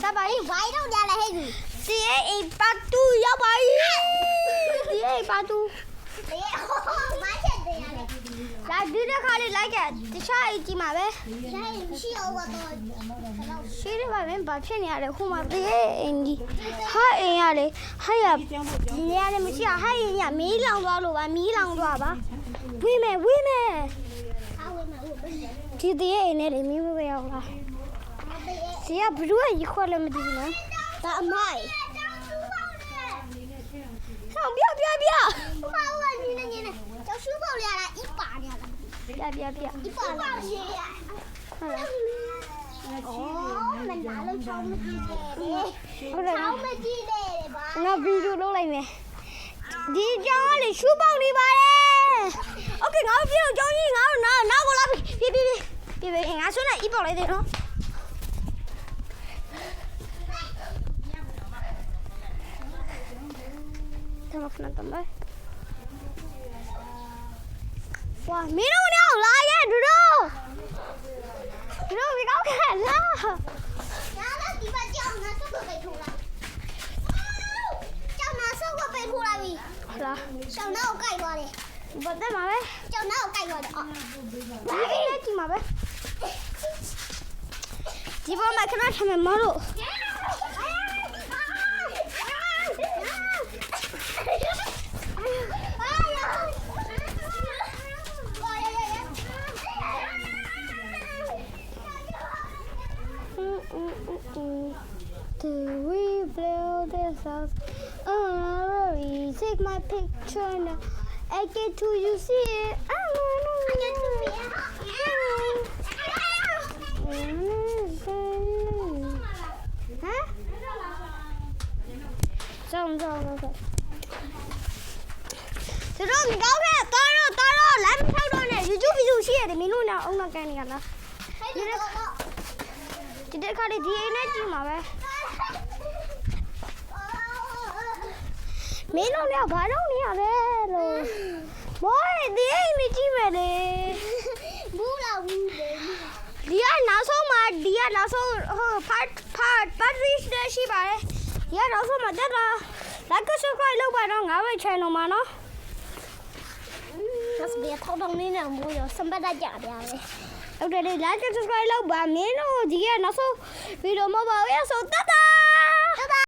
စားပါရင်ဝိုင်းတော့ကြလဲဟဲ့ကြီး ဒီအိမ်ပါတူရောက်ပါပြီဒီအိမ်ပါတူ ဒီမချက်တယ်ရတယ် လာဒီတစ်ခါလေးလိုက်ခဲ့တခြားအိမ်ကြီးမှာပဲ ဆိုင်ရှိအောင်တော့ ရှိတယ်ပါပဲဘာဖြစ်နေရလဲခုမှဒီအိမ်ကြီးဟာအိမ်ရလေဟာရဒီနေရာလည်းမရှိဟာအိမ်ကြီးမီးလောင်သွားလို့ပါမီးလောင်သွားပါဝိမယ် အဝေးမှာဝေး ဒီတည်းအိမ်နဲ့လေမီးဝဲရောက်လာစီကဘလူးကရီခွက်လည်းမသိဘူးနော် ဒါအမိုက် ဟောပြ ဟိုမှာနင်းနေကျောက်ရှူးပေါက်ရတာဤပါနေရတာ ပြ ဤပါလာရှိရ ဟုတ်လား အော်မနာလို့ချောင်းမကြည့်တယ် ဟုတ်တယ် ချောင်းမကြည့်တယ်ဗျာ ငါဗီဒီယိုလုပ်လိုက်မယ်ဒီကြောင်းလေးရှူပေါက်နေပါတယ်โอเคငါပြေတော့ကြောင်းကြီးငါတော့နားကိုလာပြေငါဆွနဲ့ဤပေါက်လိုက်တယ်နော်တမခဏတမဝါမင်းတို့နေအောင်လာရဲ့ဒူတို့ဒီကောက်ခဲ့လာ ညာလည်းဒီမှာကြောက်နာဆုပ်ကိုပဲထိုးလိုက်ကြောက်နာဆုပ်ကိုပဲထိုးလိုက်ပြီ လာ ကြောက်နာကိုကြိုက်သွားတယ် ဘာတက်မှာပဲ ကြောက်နာကိုကြိုက်သွားတယ်အော် ဒီလေးကြည့်မှာပဲဒီပေါ်မှာခဏထမယ်မလို့Do we blow this house? Oh, take my picture now. I get to you see it. Huh? Xong. Thế rồi mình có cái to rồi, lấy mình theo đôi này, YouTube video chia thì mình luôn nào ông nào cái này là. Chị để coi đi thì nó chứ mà bé. Mấy nó đeo phải đâu nè bé rồi. Bố đi mình chi về đi. bú là bú đến Dia nào xong mà dia nào xong phát reach đây chị bà đấy. Dia nào xong mà rất là like cái subscribe lâu bài nó ngáo về channel mà nó. nó sẽ bị thâu đông đi nào mua rồi xong bắt ra trả đi Ok, like cái subscribe lâu bà mấy nó dia nào xong video mà bảo em số tata.